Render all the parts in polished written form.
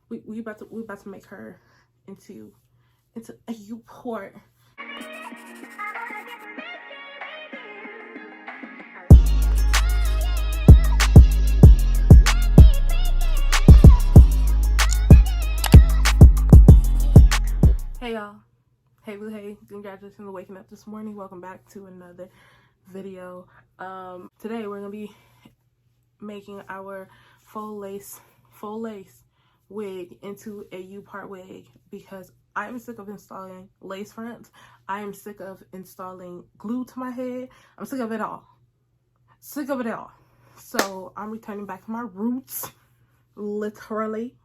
we about to make her into a U Part. Hey y'all. Hey boo hey. Congratulations on waking up this morning. Welcome back to another video. Today we're gonna be making our full lace wig into a U Part wig because I am sick of installing lace fronts. I am sick of installing glue to my head. I'm sick of it all. Sick of it all. So I'm returning back to my roots, literally.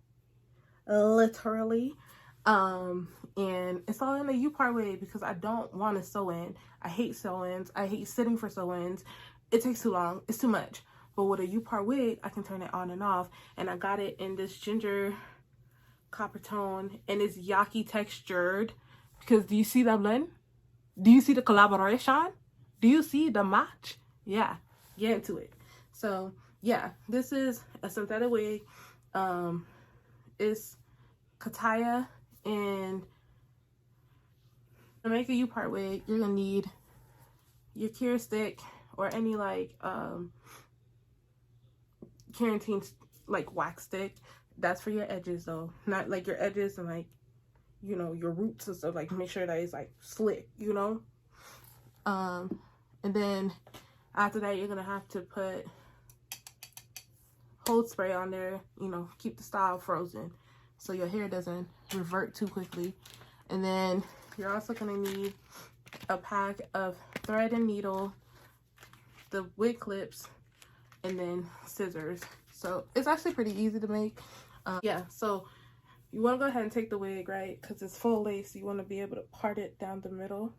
And installing a U Part wig because I don't want to sew in. I hate sew-ins. I hate sitting for sew-ins. It takes too long. It's too much. But with a U Part wig, I can turn it on and off. And I got it in this ginger copper tone, and it's yaki textured. Because do you see the blend? Do you see the collaboration? Do you see the match? Yeah, get into it. So yeah, this is a synthetic wig. It's Kataya, and to make a U Part wig, you're gonna need your cure stick or any like keratin like wax stick. That's for your edges though, not like your edges and like, you know, your roots and stuff. Like make sure that it's like slick, you know. And then after that, you're gonna have to put hold spray on there, you know, keep the style frozen so your hair doesn't revert too quickly. And then you're also gonna need a pack of thread and needle, the wig clips, and then scissors. So it's actually pretty easy to make. Yeah, so you want to go ahead and take the wig, right? Because it's full lace. You want to be able to part it down the middle,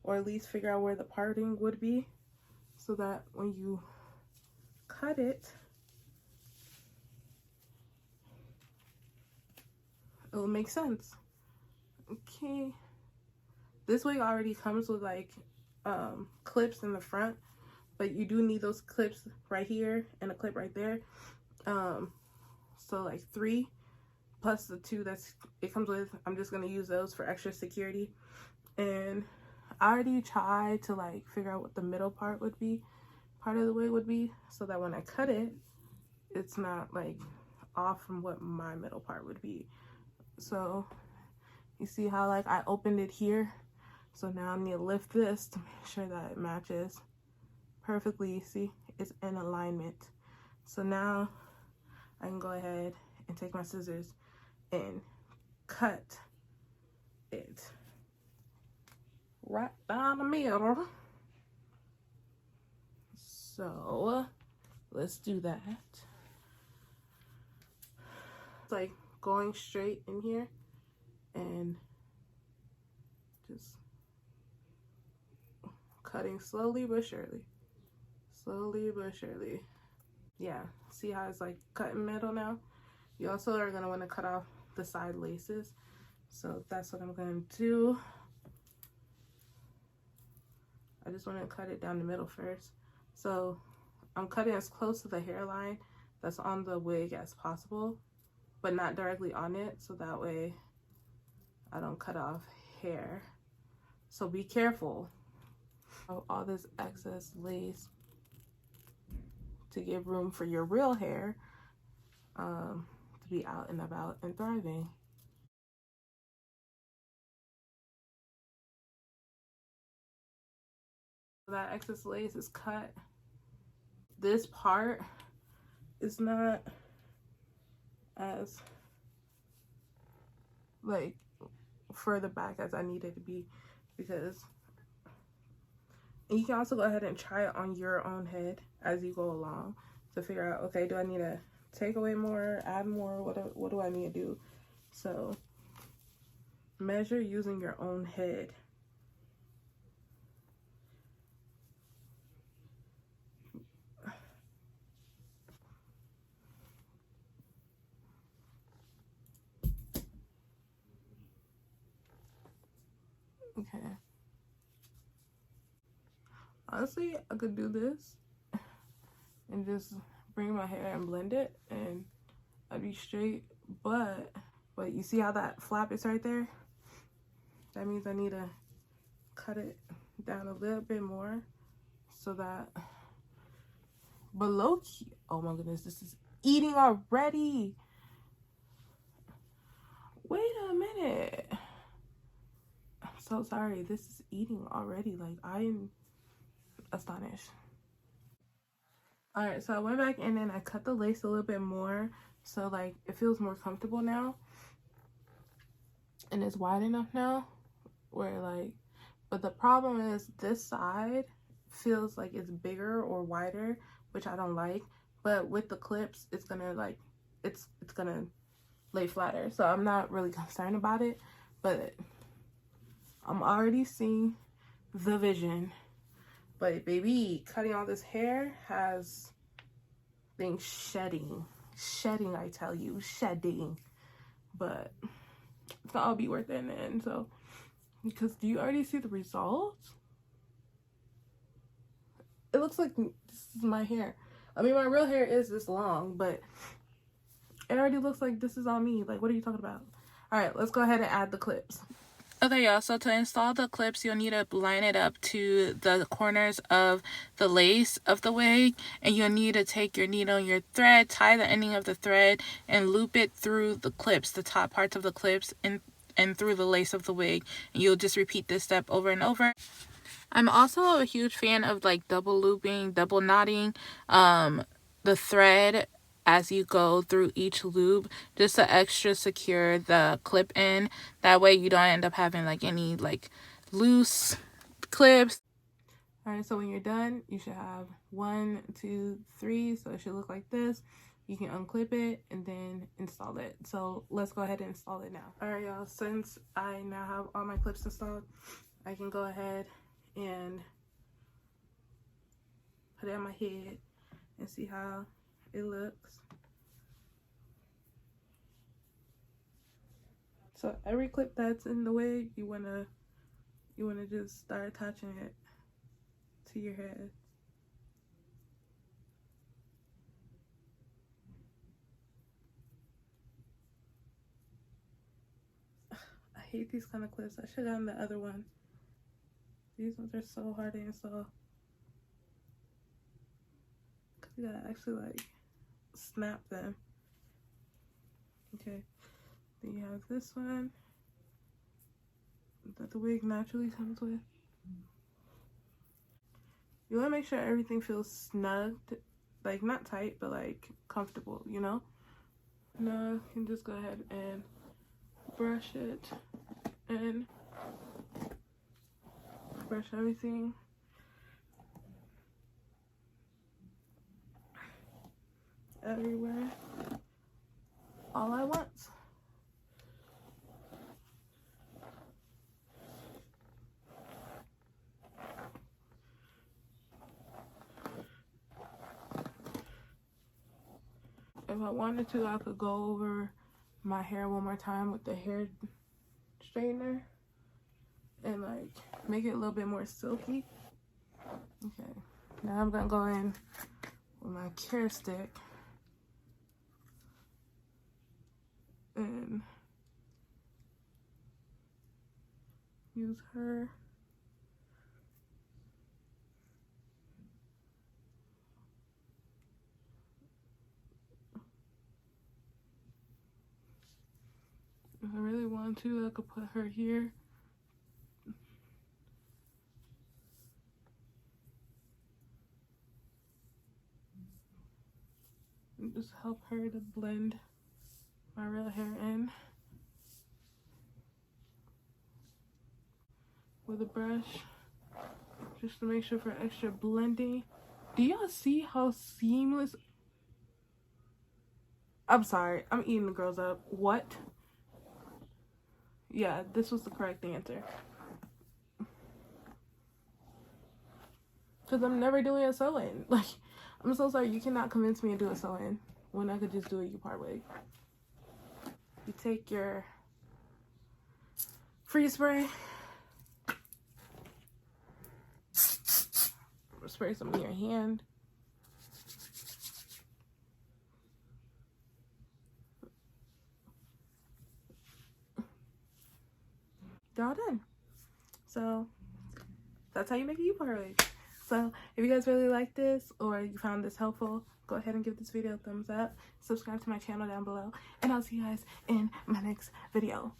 or at least figure out where the parting would be, so that when you cut it, it'll make sense. Okay, this wig already comes with like clips in the front, but you do need those clips right here and a clip right there. So like 3 plus the 2 that's it comes with. I'm just gonna use those for extra security. And I already tried to like figure out what the middle part of the wig would be, so that when I cut it, it's not like off from what my middle part would be. So you see how like I opened it here, so now I need to lift this to make sure that it matches perfectly. See, it's in alignment. So now I can go ahead and take my scissors and cut it right down the middle. So let's do that. It's like going straight in here and just cutting slowly but surely. Slowly but surely. Yeah, see how it's like cut in middle now? You also are gonna want to cut off the side laces. So that's what I'm gonna do. I just want to cut it down the middle first. So I'm cutting as close to the hairline that's on the wig as possible, but not directly on it, so that way I don't cut off hair. So be careful of all this excess lace to give room for your real hair to be out and about and thriving. That excess lace is cut. This part is not as like further back as I need it to be, because, and you can also go ahead and try it on your own head as you go along to figure out, okay, do I need to take away more, add more, what do I need to do? So measure using your own head. Okay. Honestly, I could do this and just bring my hair and blend it, and I'd be straight. but you see how that flap is right there? That means I need to cut it down a little bit more so that below key. Oh my goodness, this is eating already. Wait a minute. I'm so sorry. This is eating already. Like, I am astonished. All right, so I went back in and I cut the lace a little bit more, so like it feels more comfortable now, and it's wide enough now where like, but the problem is this side feels like it's bigger or wider, which I don't like. But with the clips, it's gonna like, it's gonna lay flatter, so I'm not really concerned about it. But I'm already seeing the vision. But baby, cutting all this hair has been shedding, I tell you, shedding. But it's gonna all be worth it in the end. So, because do you already see the results? It looks like this is my hair. I mean, my real hair is this long, but it already looks like this is on me. Like, what are you talking about? All right, let's go ahead and add the clips. Okay, y'all, so to install the clips, you'll need to line it up to the corners of the lace of the wig, and you'll need to take your needle and your thread, tie the ending of the thread, and loop it through the clips, the top parts of the clips, and through the lace of the wig. And you'll just repeat this step over and over. I'm also a huge fan of like double looping, double knotting the thread as you go through each loop, just to extra secure the clip in. That way you don't end up having like any like loose clips. All right, so when you're done, you should have 1, 2, 3. So it should look like this. You can unclip it and then install it. So let's go ahead and install it now. All right, y'all, since I now have all my clips installed, I can go ahead and put it on my head and see how it looks. So every clip that's in the wig, you wanna just start attaching it to your head. I hate these kind of clips. I should have done the other one. These ones are so hard to install. Cause you gotta actually like snap them. Okay. Then you have this one that the wig naturally comes with. You want to make sure everything feels snugged, like not tight, but like comfortable, you know? Now you can just go ahead and brush it and brush everything. Everywhere. All at once. If I wanted to, I could go over my hair one more time with the hair straightener and like make it a little bit more silky. Okay, now I'm gonna go in with my care stick and use her. If I really want to, I could put her here. And just help her to blend my real hair in with a brush, just to make sure for extra blending. Do y'all see how seamless? I'm sorry, I'm eating the girls up. What? Yeah, this was the correct answer. Because I'm never doing a sew-in. Like, I'm so sorry, you cannot convince me to do a sew-in when I could just do a U Part wig. You take your freeze spray, spray some in your hand. they're all done. So that's how you make a U Part wig. So if you guys really like this or you found this helpful, go ahead and give this video a thumbs up. Subscribe to my channel down below. And I'll see you guys in my next video.